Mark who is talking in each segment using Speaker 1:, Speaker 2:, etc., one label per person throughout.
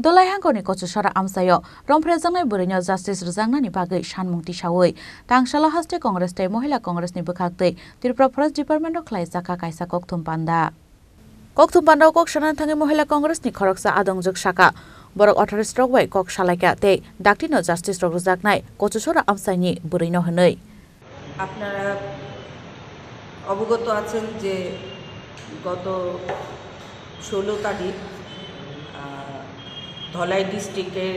Speaker 1: Dolai hangkoni kochusara amsayo romfrejangnai burino justice rujangnani bagui sanmungti sawui tangsala haste congress tei mohila congress ni bukhaktei Tripura Forest Department o khlaijaka kaisa kokthum panda kok sanan thangi mohila congress ni khoroksa adongjok saka borok 18 stroke bai kok salaika tei daktino justice rujaknai kochusara amsaini burino hwnui
Speaker 2: আপনারা অবগত আছেন যে গত 16 তারিখ ধলাই ডিস্ট্রিক্টের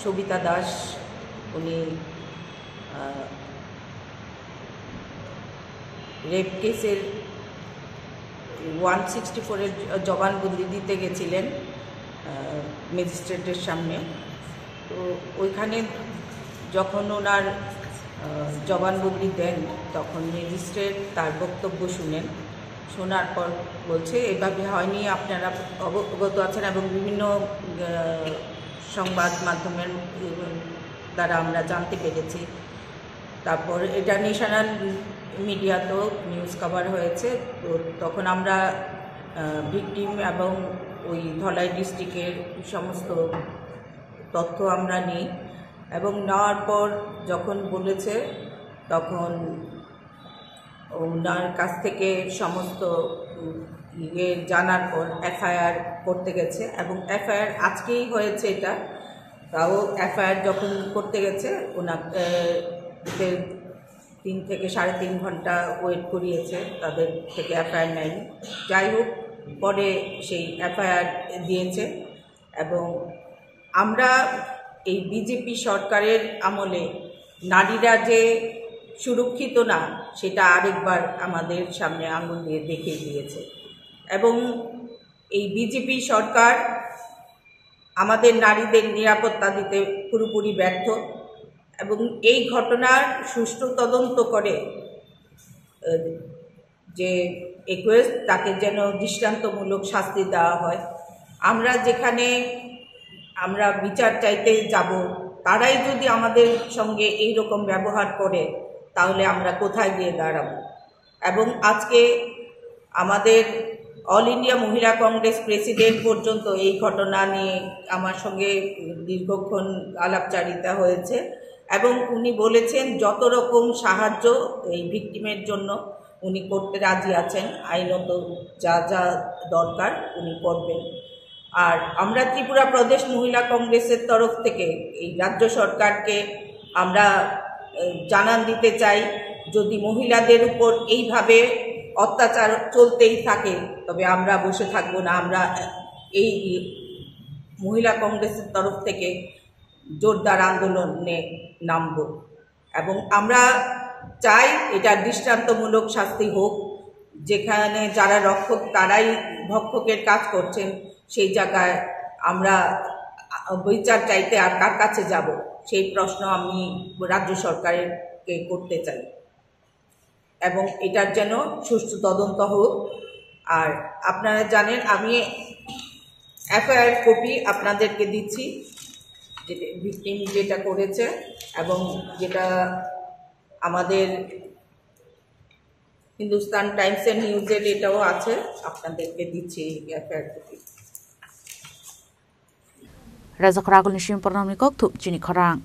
Speaker 2: সবিতা দাস উনি rape কেসের 164 এর জবানবন্দি দিতে গেছিলেন ম্যাজিস্ট্রেটের সামনে। তো ওইখানে যখন ওনার জবানবন্দি দেন তখন ম্যাজিস্ট্রেট তার বক্তব্য শোনার পর বলছে এভাবে হয়নি, আপনারা অবগত আছেন এবং বিভিন্ন সংবাদ মাধ্যমের দ্বারা আমরা জানতে পেরেছি। তারপর এটা ন্যাশনাল মিডিয়াতেও নিউজ কভার হয়েছে। তো তখন আমরা ভিকটিম এবং ওই ধলাই ডিস্ট্রিক্টের সমস্ত তথ্য আমরা নিই এবং নেওয়ার পর যখন বলেছে তখন ওনার কাছ থেকে সমস্ত জানার পর এফআইআর করতে গেছে এবং এফআইআর আজকেই হয়েছে। এটা তাও এফআইআর যখন করতে গেছে ওনাকে 3 থেকে 3.5 ঘন্টা ওয়েট করিয়েছে, তাদের থেকে এফআইআর নেয়নি। যাই হোক, পরে সেই এফআইআর দিয়েছে এবং আমরা এই বিজেপি সরকারের আমলে নারীরা যে সুরক্ষিত না সেটা আরেকবার আমাদের সামনে আঙুল দিয়ে দেখিয়ে দিয়েছে এবং এই বিজেপি সরকার আমাদের নারীদের নিরাপত্তা দিতে পুরোপুরি ব্যর্থ এবং এই ঘটনার সুষ্ঠু তদন্ত করে যে একুয়েস্ট তাকে যেন দৃষ্টান্তমূলক শাস্তি দেওয়া হয়। আমরা যেখানে আমরা বিচার চাইতে যাব তারাই যদি আমাদের সঙ্গে এই রকম ব্যবহার করে তাহলে আমরা কোথায় গিয়ে দাঁড়াবো। এবং আজকে আমাদের অল ইন্ডিয়া মহিলা কংগ্রেস প্রেসিডেন্ট পর্যন্ত এই ঘটনা নিয়ে আমার সঙ্গে দীর্ঘক্ষণ আলাপচারিতা হয়েছে এবং উনি বলেছেন যত রকম সাহায্য এই ভিকটিমের জন্য উনি করতে রাজি আছেন, আইনত যা যা দরকার উনি করবেন। আর আমরা ত্রিপুরা প্রদেশ মহিলা কংগ্রেসের তরফ থেকে এই রাজ্য সরকারকে আমরা জানান দিতে চাই, যদি মহিলাদের উপর এইভাবে অত্যাচার চলতেই থাকে তবে আমরা বসে থাকবো না। আমরা এই মহিলা কংগ্রেসের তরফ থেকে জোরদার আন্দোলনে নামব এবং আমরা চাই এটা দৃষ্টান্তমূলক শাস্তি হোক। যেখানে যারা রক্ষক তারাই ভক্ষকের কাজ করছেন সেই জায়গায় আমরা বিচার চাইতে আর কার কাছে যাব সেই প্রশ্ন আমি রাজ্য সরকারকে করতে চাই এবং এটার যেন সুষ্ঠু তদন্ত হোক। আর আপনারা জানেন আমি এফআইআর কপি আপনাদেরকে দিচ্ছি, যেটা ভিকটিম যেটা করেছে এবং যেটা আমাদের হিন্দুস্তান টাইমসের নিউজের এটাও আছে, আপনাদেরকে দিচ্ছি FIR copy.
Speaker 1: Raja Koragul Nishim Purnamni Kokthub Jini Khorang